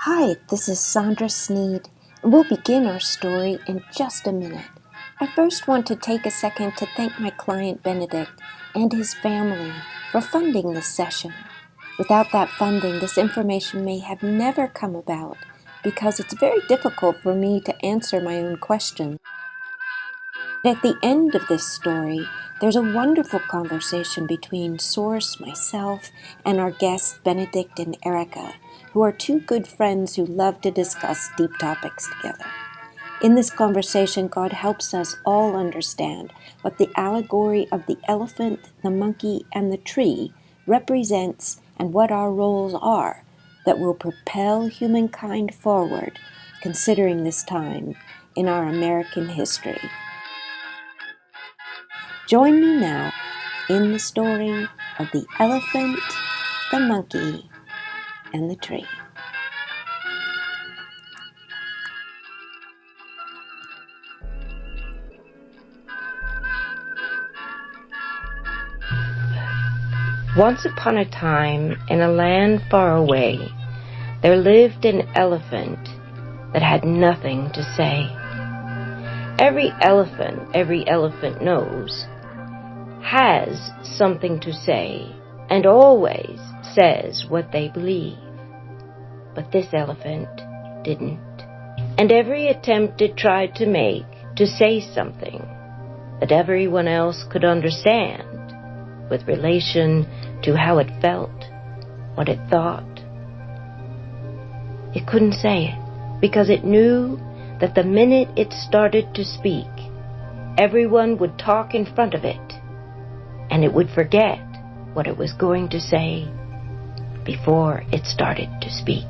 Hi, this is Sondra Sneed, and we'll begin our story in just a minute. I first want to take a second to thank my client Benedict and his family for funding this session. Without that funding, this information may have never come about because it's very difficult for me to answer my own questions. At the end of this story, there's a wonderful conversation between Source, myself, and our guests Benedict and Erica, who are two good friends who love to discuss deep topics together. In this conversation, God helps us all understand what the allegory of the elephant, the monkey, and the tree represents and what our roles are that will propel humankind forward, considering this time in our American history. Join me now in the story of the elephant, the monkey, and the tree. Once upon a time, in a land far away, there lived an elephant that had nothing to say. Every elephant knows, has something to say, and always says what they believe. But this elephant didn't. And every attempt it tried to make to say something that everyone else could understand with relation to how it felt, what it thought, it couldn't say it because it knew that the minute it started to speak, everyone would talk in front of it, and it would forget what it was going to say before it started to speak.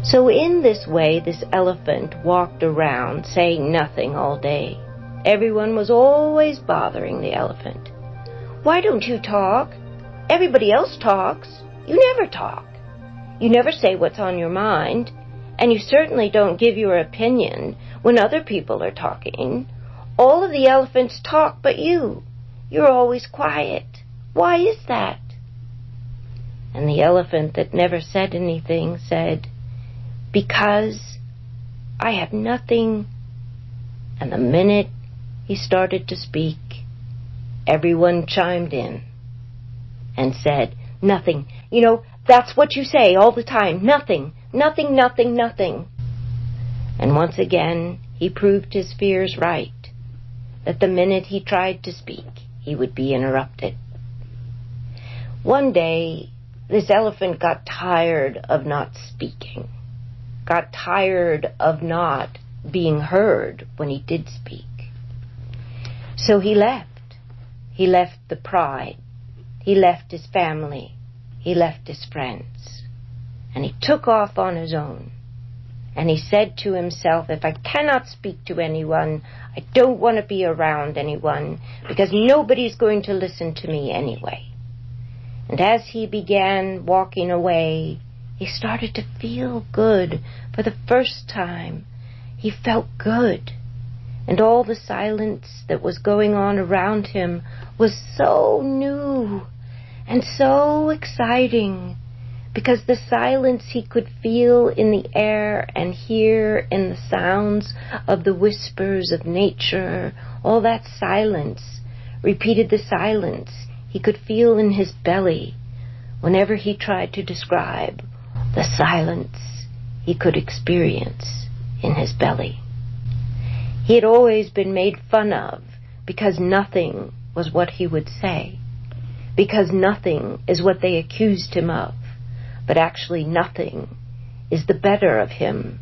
So in this way, this elephant walked around saying nothing all day. Everyone was always bothering the elephant. Why don't you talk? Everybody else talks. You never talk. You never say what's on your mind, and you certainly don't give your opinion when other people are talking. All of the elephants talk but you. You're always quiet. Why is that? And the elephant that never said anything said, because I have nothing. And the minute he started to speak, everyone chimed in and said, nothing. You know, that's what you say all the time. Nothing, nothing, nothing, nothing. And once again, he proved his fears right, that the minute he tried to speak, he would be interrupted. One day, this elephant got tired of not speaking, got tired of not being heard when he did speak. So he left. He left the pride. He left his family. He left his friends. And he took off on his own. And he said to himself, if I cannot speak to anyone, I don't want to be around anyone, because nobody's going to listen to me anyway. And as he began walking away, he started to feel good for the first time. He felt good. And all the silence that was going on around him was so new and so exciting, because the silence he could feel in the air and hear in the sounds of the whispers of nature, all that silence repeated the silence he could feel in his belly whenever he tried to describe the silence he could experience in his belly. He had always been made fun of because nothing was what he would say, because nothing is what they accused him of, but actually nothing is the better of him,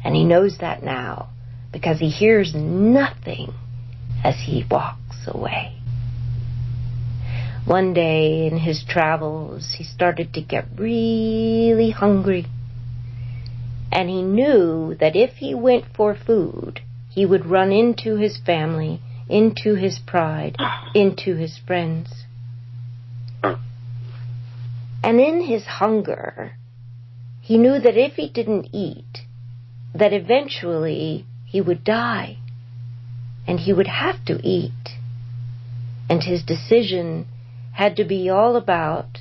and he knows that now because he hears nothing as he walks away. One day in his travels, he started to get really hungry, and he knew that if he went for food, he would run into his family, into his pride, into his friends. And in his hunger, he knew that if he didn't eat, that eventually he would die, and he would have to eat. And his decision had to be all about,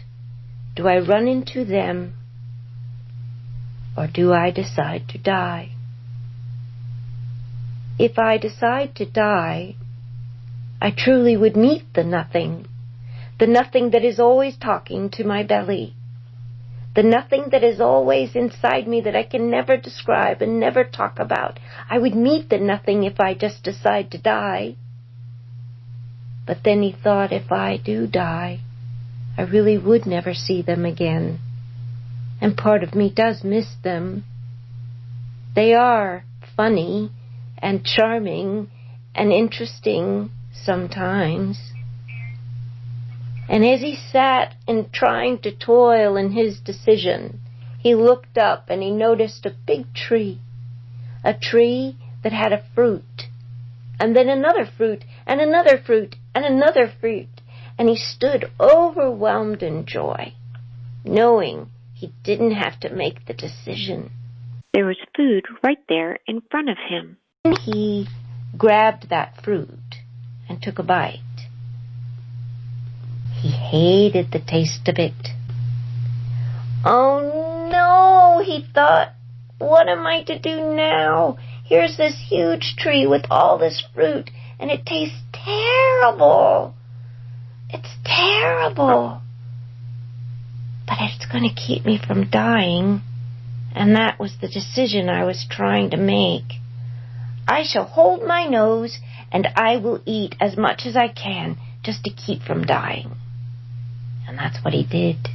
do I run into them or do I decide to die? If I decide to die, I truly would meet the nothing that is always talking to my belly, the nothing that is always inside me that I can never describe and never talk about. I would meet the nothing if I just decide to die. But then he thought, if I do die, I really would never see them again. And part of me does miss them. They are funny and charming and interesting sometimes. And as he sat and trying to toil in his decision, he looked up and he noticed a big tree, a tree that had a fruit, and then another fruit, and another fruit, and another fruit, and he stood overwhelmed in joy, knowing he didn't have to make the decision. There was food right there in front of him. He grabbed that fruit and took a bite. He hated the taste of it. Oh no, he thought, what am I to do now? Here's this huge tree with all this fruit, and it tastes terrible. It's terrible. But it's going to keep me from dying, and that was the decision I was trying to make. I shall hold my nose, and I will eat as much as I can just to keep from dying. And that's what he did.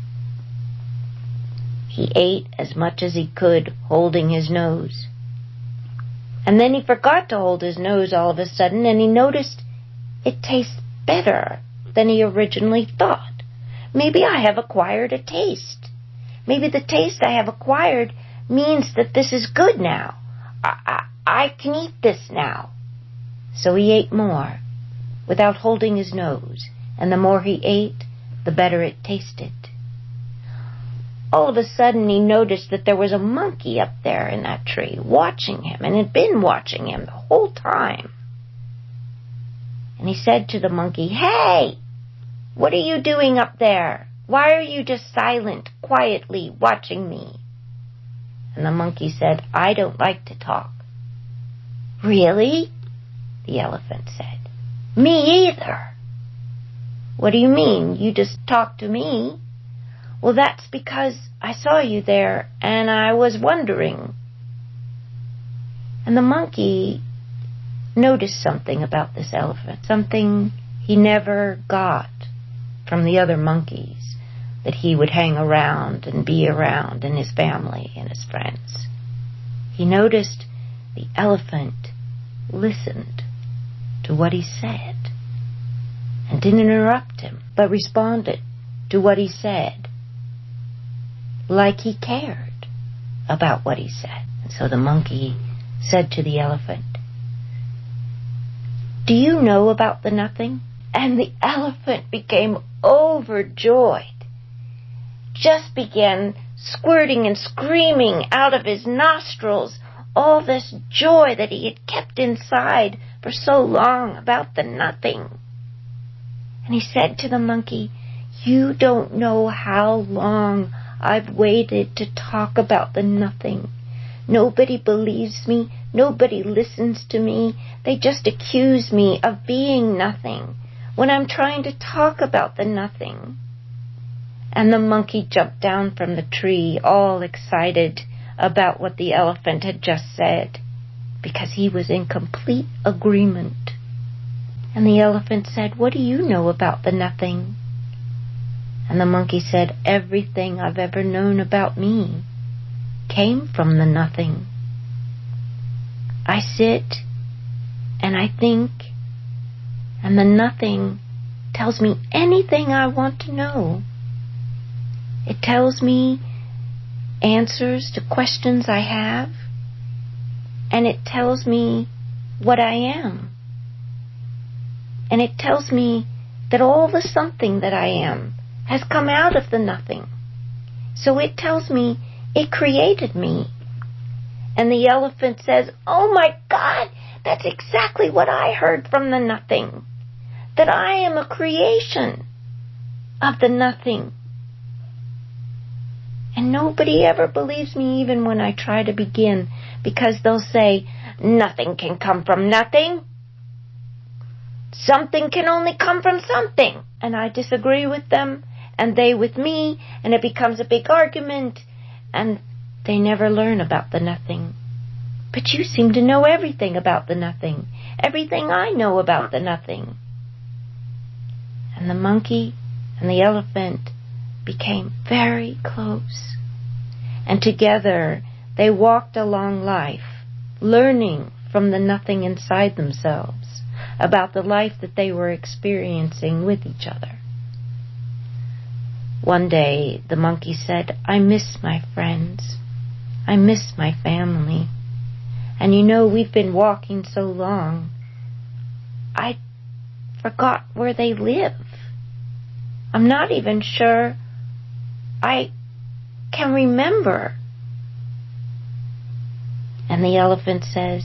He ate as much as he could, holding his nose. And then he forgot to hold his nose all of a sudden, and he noticed it tastes better than he originally thought. Maybe I have acquired a taste. Maybe the taste I have acquired means that this is good now. I can eat this now. So he ate more, without holding his nose, and the more he ate, the better it tasted. All of a sudden he noticed that there was a monkey up there in that tree watching him, and had been watching him the whole time. And he said to the monkey, "Hey, what are you doing up there? Why are you just silent, quietly watching me?" And the monkey said, "I don't like to talk." "Really?" the elephant said. "Me either." "What do you mean? You just talk to me?" "Well, that's because I saw you there, and I was wondering." And the monkey noticed something about this elephant, something he never got from the other monkeys that he would hang around and be around, and his family and his friends. He noticed the elephant listened to what he said and didn't interrupt him, but responded to what he said like he cared about what he said. And so the monkey said to the elephant, "Do you know about the nothing?" And the elephant became overjoyed, just began squirting and screaming out of his nostrils all this joy that he had kept inside for so long about the nothing. And he said to the monkey, "You don't know how long I've waited to talk about the nothing. Nobody believes me. Nobody listens to me. They just accuse me of being nothing when I'm trying to talk about the nothing." And the monkey jumped down from the tree, all excited about what the elephant had just said, because he was in complete agreement. And the elephant said, "What do you know about the nothing?" And the monkey said, "Everything I've ever known about me came from the nothing. I sit and I think, and the nothing tells me anything I want to know. It tells me answers to questions I have, and it tells me what I am. And it tells me that all the something that I am has come out of the nothing. So it tells me it created me." And the elephant says, "Oh my God, that's exactly what I heard from the nothing, that I am a creation of the nothing." And nobody ever believes me even when I try to begin, because they'll say, nothing can come from nothing. Something can only come from something. And I disagree with them, and they with me, and it becomes a big argument, and they never learn about the nothing. But you seem to know everything about the nothing, everything I know about the nothing. And the monkey and the elephant became very close. And together they walked along life, learning from the nothing inside themselves about the life that they were experiencing with each other. One day the monkey said, I miss my friends. I miss my family. And you know, we've been walking so long, I forgot where they live. I'm not even sure I can remember. And the elephant says,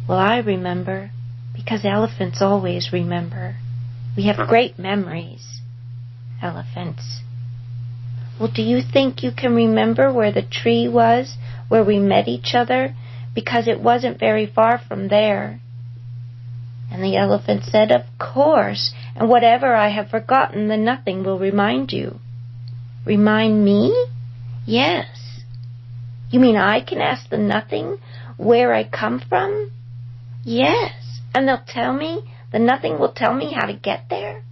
well, I remember, because elephants always remember. We have great memories, elephants. Well, do you think you can remember where the tree was, where we met each other? Because it wasn't very far from there. And the elephant said, of course, and whatever I have forgotten, the nothing will remind you. Remind me? Yes. You mean I can ask the nothing where I come from? Yes. And they'll tell me, the nothing will tell me how to get there?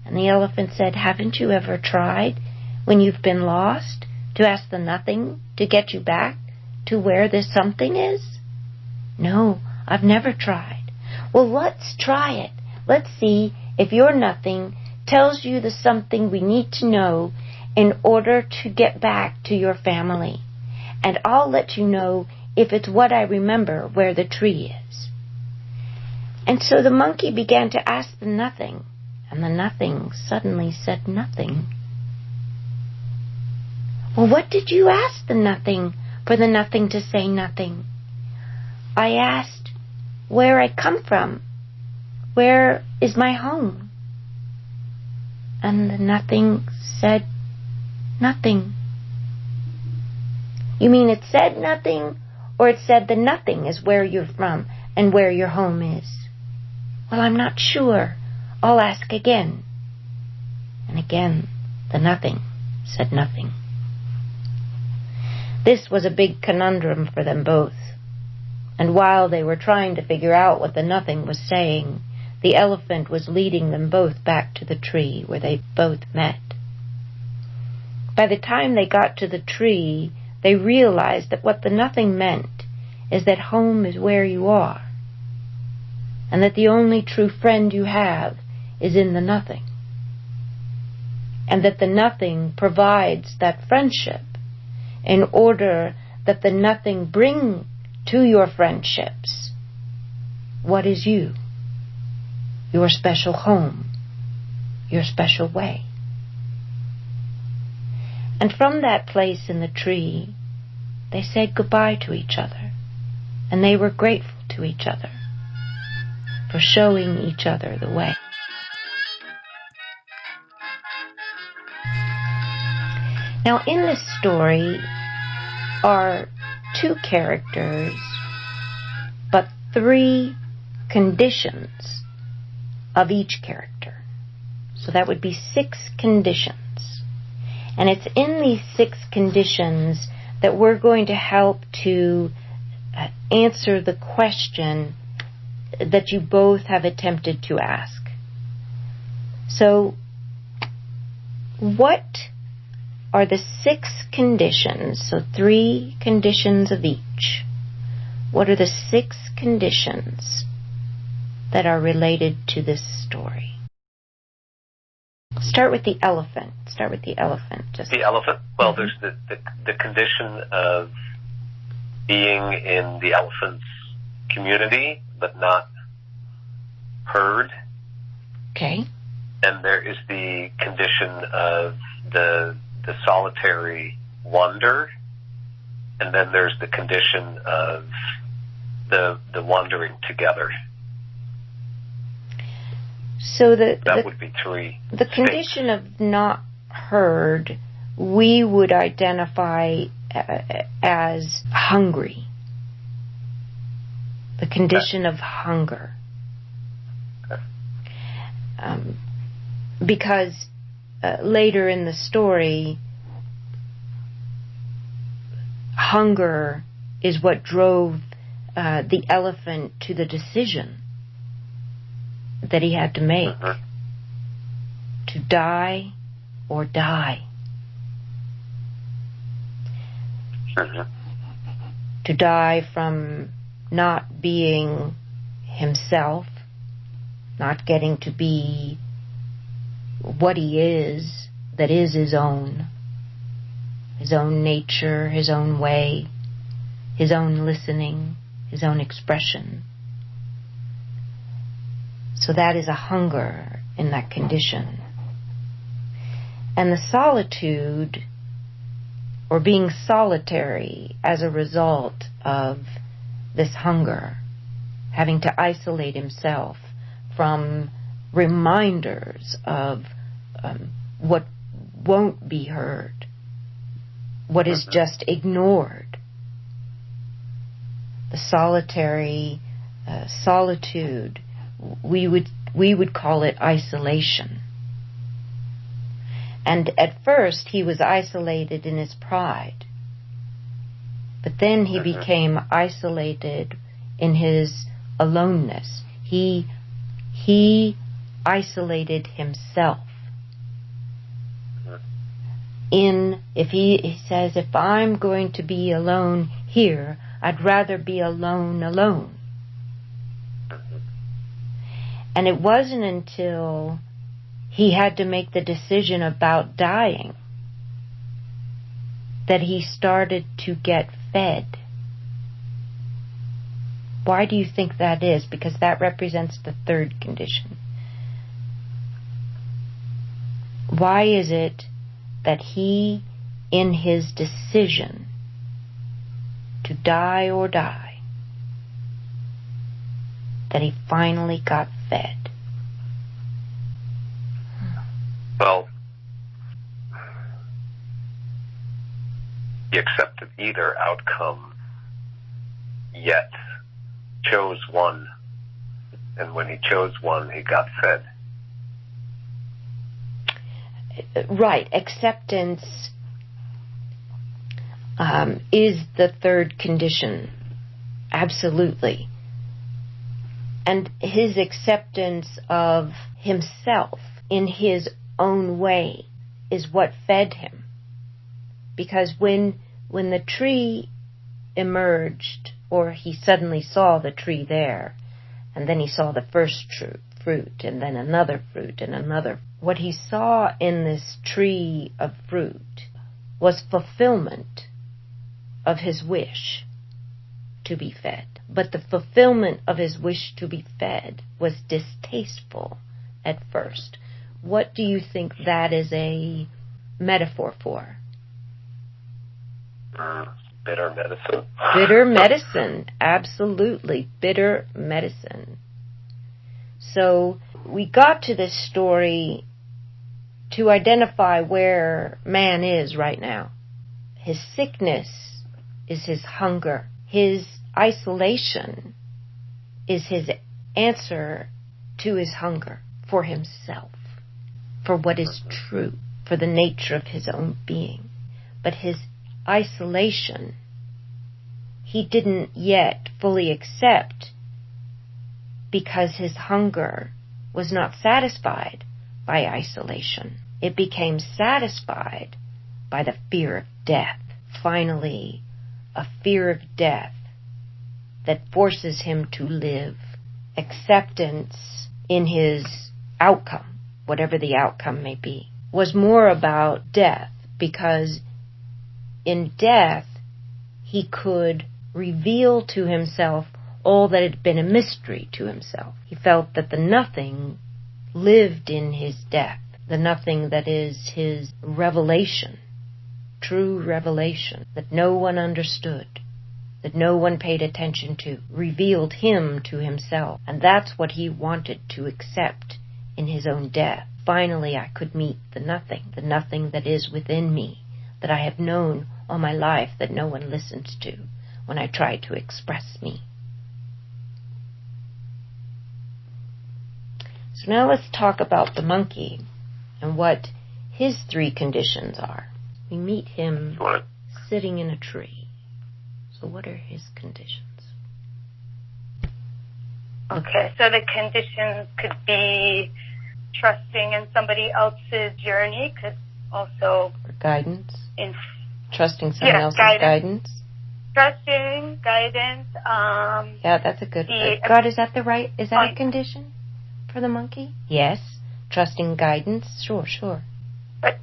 And the elephant said, haven't you ever tried, when you've been lost, to ask the nothing to get you back to where this something is? No, I've never tried. Well, let's try it. Let's see if your nothing tells you the something we need to know in order to get back to your family. And I'll let you know if it's what I remember where the tree is. And so the monkey began to ask the nothing, and the nothing suddenly said nothing. Well, what did you ask the nothing for the nothing to say nothing? I asked where I come from. Where is my home? And the nothing said nothing. You mean it said nothing, or it said the nothing is where you're from and where your home is? Well, I'm not sure. I'll ask again. And again, the nothing said nothing. This was a big conundrum for them both. And while they were trying to figure out what the nothing was saying, the elephant was leading them both back to the tree where they both met. By the time they got to the tree, they realized that what the nothing meant is that home is where you are, and that the only true friend you have is in the nothing, and that the nothing provides that friendship in order that the nothing bring to your friendships what is you, your special home, your special way. And from that place in the tree, they said goodbye to each other, and they were grateful to each other for showing each other the way. Now, in this story are two characters, but three conditions of each character. So that would be 6 conditions. And it's in these 6 conditions that we're going to help to answer the question that you both have attempted to ask. So, what are the 6 conditions? So 3 conditions of each. What are the 6 conditions that are related to this story? Start with the elephant. The elephant? Well, there's the condition of being in the elephant's community, but not herd. Okay. And there is the condition of the solitary wander, and then there's the condition of the wandering together. So that would be 3. The condition of not heard we would identify as hungry. The condition of hunger. Because later in the story, hunger is what drove the elephant to the decision that he had to make. To die or die. To die from not being himself, not getting to be what he is, that is his own nature, his own way, his own listening, his own expression. So that is a hunger in that condition. And the solitude, or being solitary as a result of this hunger, having to isolate himself from reminders of what won't be heard, what is just ignored. The solitary solitude, we would call it isolation. And at first he was isolated in his pride, but then he became isolated in his aloneness. He isolated himself. If he says, if I'm going to be alone here, I'd rather be alone. And it wasn't until he had to make the decision about dying that he started to get fed. Why do you think that is? Because that represents the third condition. Why is it that he, in his decision to die or die, that he finally got fed? Well, he accepted either outcome, yet chose one. And when he chose one, he got fed. Right. Acceptance is the third condition. Absolutely. And his acceptance of himself in his own way is what fed him. Because when the tree emerged, or he suddenly saw the tree there, and then he saw the first fruit, and then another fruit, and another. What he saw in this tree of fruit was fulfillment of his wish to be fed. But the fulfillment of his wish to be fed was distasteful at first. What do you think that is a metaphor for? Bitter medicine. Bitter medicine, absolutely. Bitter medicine. So we got to this story to identify where man is right now. His sickness is his hunger. His isolation is his answer to his hunger for himself, for what is true, for the nature of his own being. But his isolation, he didn't yet fully accept, because his hunger was not satisfied by isolation. It became satisfied by the fear of death. Finally, a fear of death that forces him to live. Acceptance in his outcome, whatever the outcome may be, was more about death, because in death he could reveal to himself all that had been a mystery to himself. He felt that the nothing lived in his death, the nothing that is his revelation, true revelation, that no one understood, that no one paid attention to, revealed him to himself. And that's what he wanted to accept in his own death. Finally, I could meet the nothing that is within me, that I have known all my life that no one listens to when I try to express me. So now let's talk about the monkey and what his 3 conditions are. We meet him sitting in a tree. So what are his conditions? Okay, so the conditions could be trusting in somebody else's journey, could also... Or guidance? Trusting someone else's guidance? Trusting, guidance. Yeah, that's a good... God, is that a condition for the monkey? Yes. Trusting guidance? Sure. But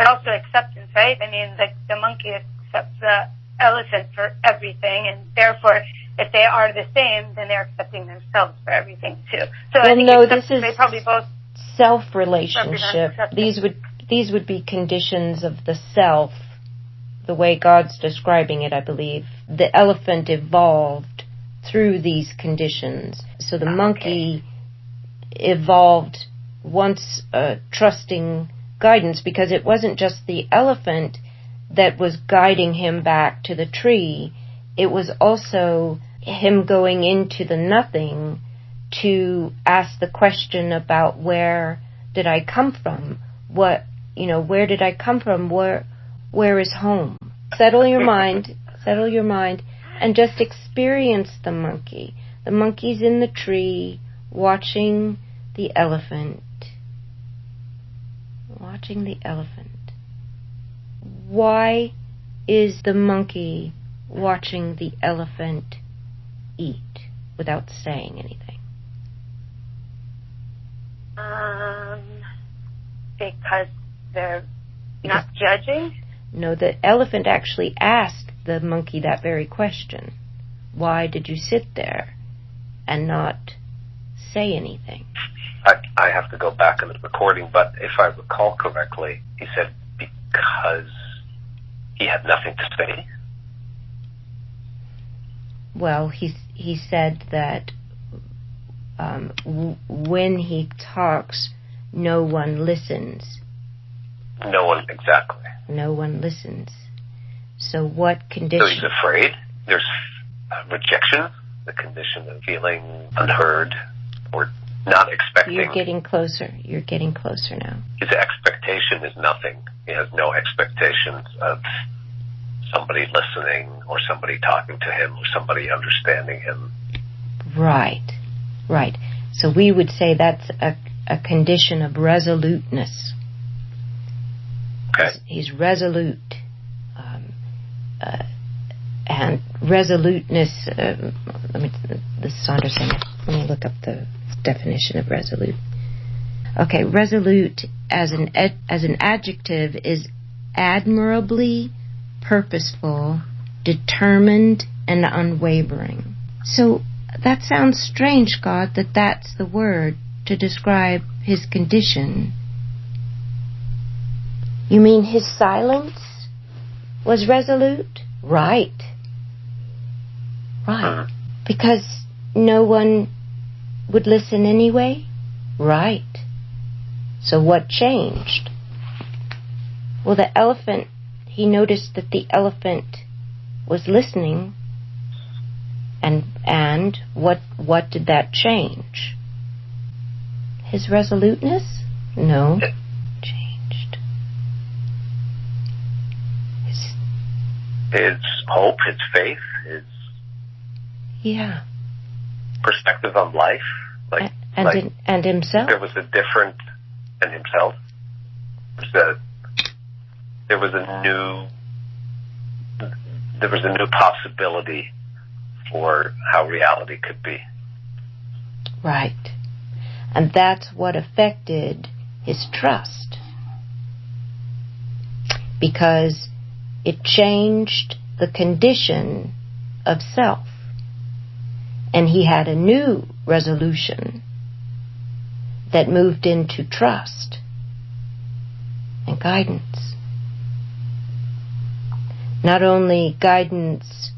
also acceptance, right? I mean, the monkey accepts the elephant for everything, and therefore, if they are the same, then they're accepting themselves for everything too. So well, I think they probably both self-relationship. These would be conditions of the self, the way God's describing it, I believe. The elephant evolved through these conditions. So the monkey evolved once trusting guidance, because it wasn't just the elephant that was guiding him back to the tree. It was also him going into the nothing to ask the question about where did I come from? Where did I come from? Where is home? Settle your mind, and just experience the monkey. The monkey's in the tree watching the elephant. Why is the monkey watching the elephant eat without saying anything? Because they're not judging? No, the elephant actually asked the monkey that very question. Why did you sit there and not say anything? I have to go back in the recording, but if I recall correctly, he said because he had nothing to say. Well, he said that when he talks, no one listens. No one, exactly. No one listens. So what condition? So he's afraid. There's rejection, the condition of feeling unheard or not expecting. You're getting closer now. His expectation is nothing. He has no expectations of somebody listening or somebody talking to him or somebody understanding him. Right. So we would say that's a condition of resoluteness. Okay. He's resolute. And resoluteness, Sondra Sneed. Let me look up the definition of resolute. Okay, resolute as an adjective is admirably purposeful, determined, and unwavering. So that sounds strange, God, that's the word to describe his condition. You mean his silence was resolute? Right. Because no one would listen anyway? Right. So what changed? Well, the elephant, he noticed that the elephant was listening, and what did that change? His resoluteness? No. Changed. His hope, his faith, his perspective on life, and himself. There was a different, and himself. There was a new possibility for how reality could be. Right. And that's what affected his trust. Because it changed the condition of self. And he had a new resolution that moved into trust and guidance. Not only guidance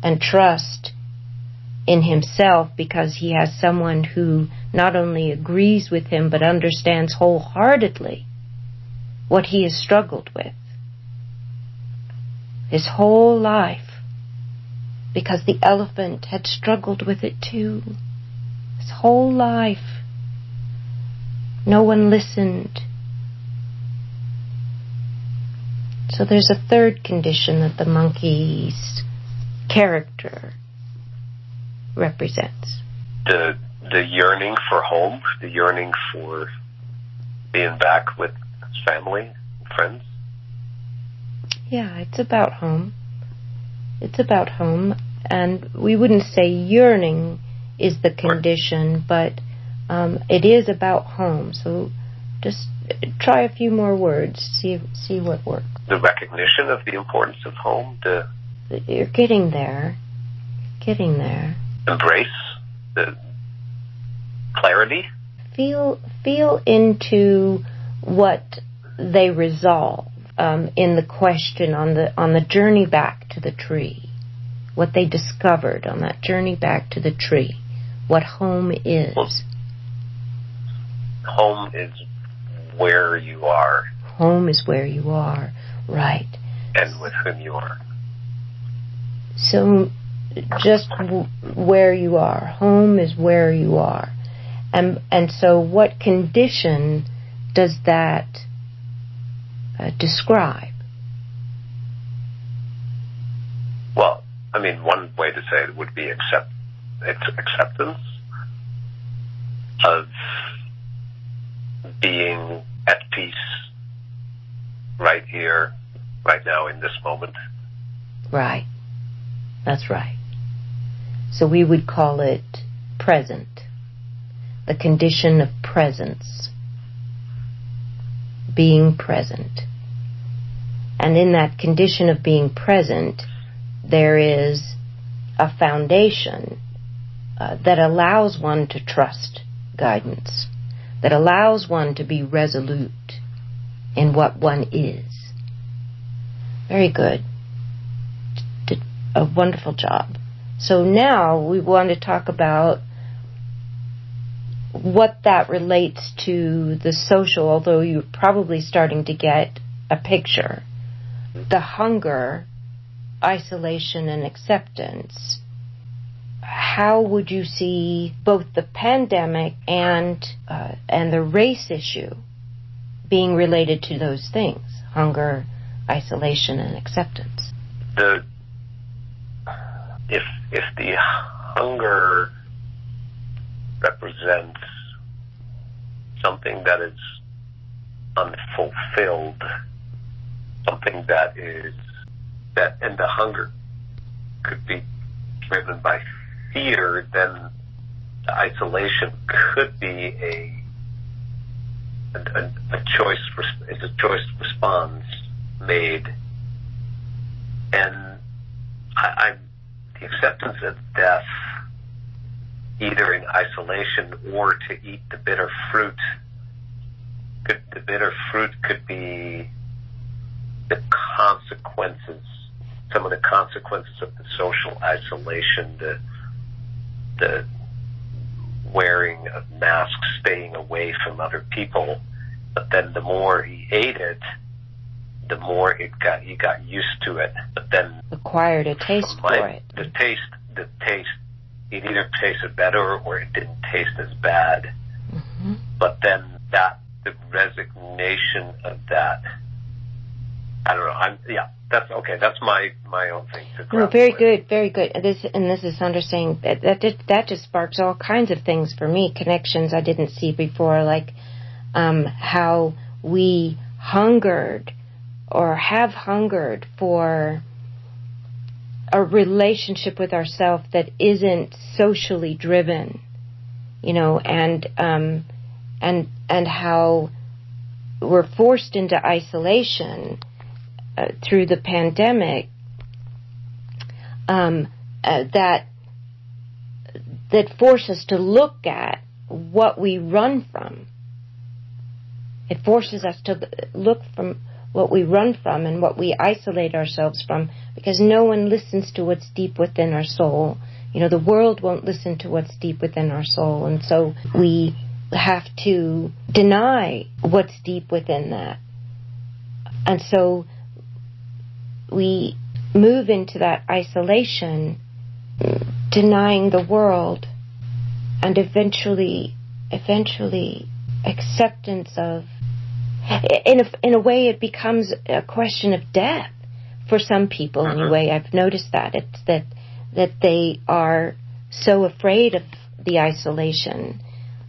and trust in himself, because he has someone who not only agrees with him but understands wholeheartedly what he has struggled with. his whole life, because the elephant had struggled with it too. His whole life. No one listened. So there's a third condition that the monkey's character represents. The yearning for home, the yearning for being back with his family, friends. Yeah, it's about home. It's about home, and we wouldn't say yearning is the condition, but it is about home. So just try a few more words, see what works. The recognition of the importance of home, the You're getting there. Getting there. embrace, the clarity. Feel into what they resolve in the question on the journey back to the tree. What they discovered on that journey back to the tree. What home is. Well, home is where you are. Home is where you are, right. And with whom you are. So just where you are. Home is where you are. And so what condition does that describe? Well, I mean, one way to say it would be acceptance of being at peace right here, right now, in this moment. Right. That's right. So we would call it present. The condition of presence. Being present. And in that condition of being present, there is a foundation that allows one to trust guidance, that allows one to be resolute in what one is. Very good. Did a wonderful job. So now we want to talk about what that relates to the social, although you're probably starting to get a picture. The hunger, isolation, and acceptance. How would you see both the pandemic and the race issue being related to those things? Hunger, isolation, and acceptance. If the hunger represents something that is unfulfilled, something that and the hunger could be driven by fear, then the isolation could be a choice. It's a choice response made, and the acceptance of death, either in isolation or to eat the bitter fruit. The bitter fruit could be the consequences, some of the consequences of the social isolation, the wearing of masks, staying away from other people. But then the more he ate it, the more he got used to it. But then acquired a taste for it. The taste, it either tasted better or it didn't taste as bad. Mm-hmm. But then the resignation of that, I don't know. That's okay. That's my own thing to grapple very with. good, very good. This is Sondra saying that just sparks all kinds of things for me, connections I didn't see before, like how we hungered or have hungered for a relationship with ourselves that isn't socially driven, and how we're forced into isolation through the pandemic, that force us to look at what we run from. It forces us to look from what we run from and what we isolate ourselves from, because no one listens to what's deep within our soul. The world won't listen to what's deep within our soul, and so we have to deny what's deep within that. And so we move into that isolation, denying the world, and eventually acceptance of, in a way it becomes a question of death for some people. Anyway, I've noticed that it's that they are so afraid of the isolation,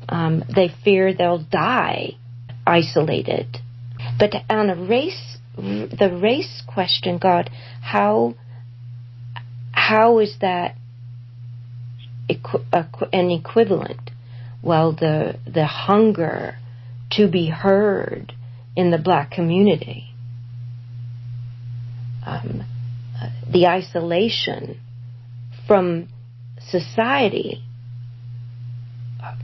they fear they'll die isolated. But on the race question, God, how is that an equivalent? Well, the hunger to be heard in the Black community, the isolation from society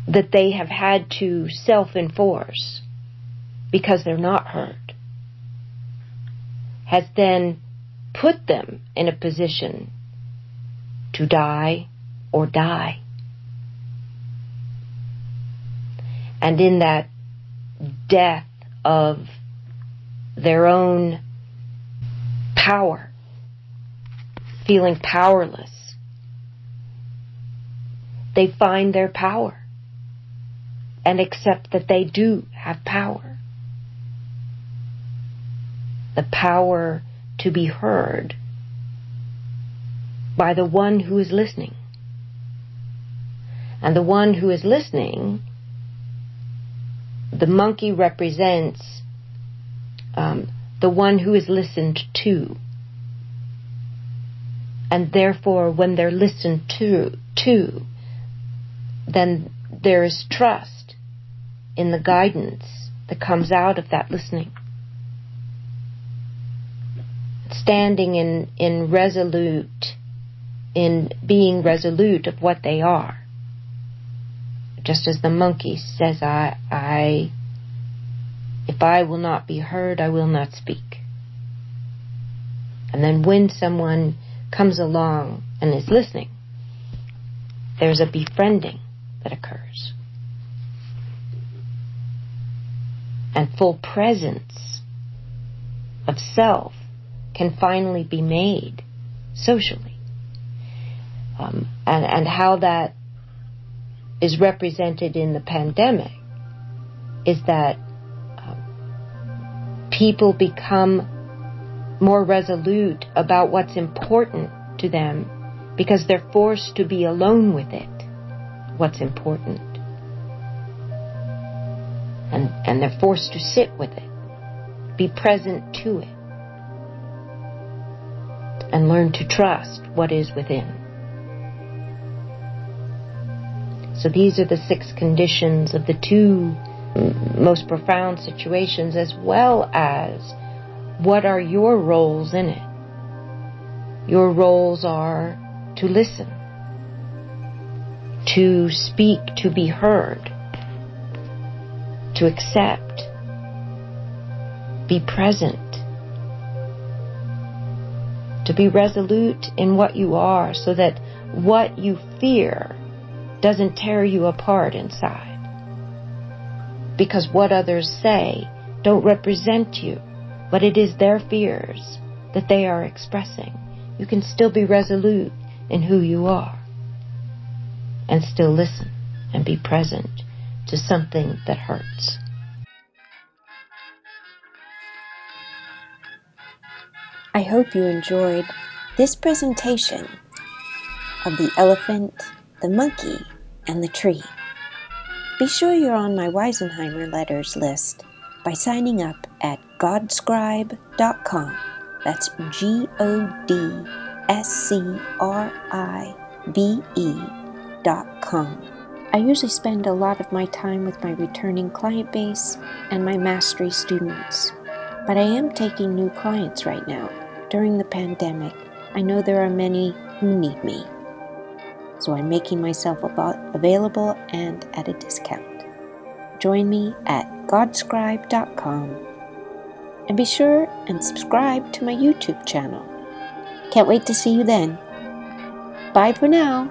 that they have had to self-enforce because they're not heard, has then put them in a position to die or die. And in that death of their own power, feeling powerless, they find their power and accept that they do have power. The power to be heard by the one who is listening. And the one who is listening, the monkey represents the one who is listened to. And therefore, when they're listened to, then there is trust in the guidance that comes out of that listening. Standing in resolute, in being resolute of what they are. Just as the monkey says, if I will not be heard, I will not speak. And then when someone comes along and is listening, there's a befriending that occurs. And full presence of self can finally be made socially. And how that is represented in the pandemic is that people become more resolute about what's important to them because they're forced to be alone with it, what's important. And they're forced to sit with it, be present to it, and learn to trust what is within. So these are the 6 conditions of the 2 most profound situations, as well as what are your roles in it. Your roles are to listen, to speak, to be heard, to accept, be present, to be resolute in what you are so that what you fear doesn't tear you apart inside. Because what others say don't represent you, but it is their fears that they are expressing. You can still be resolute in who you are and still listen and be present to something that hurts. I hope you enjoyed this presentation of the elephant, the monkey, and the tree. Be sure you're on my Weisenheimer letters list by signing up at Godscribe.com. That's GODSCRIBE.com. I usually spend a lot of my time with my returning client base and my mastery students, but I am taking new clients right now. During the pandemic, I know there are many who need me, so I'm making myself available and at a discount. Join me at Godscribe.com, and be sure and subscribe to my YouTube channel. Can't wait to see you then. Bye for now.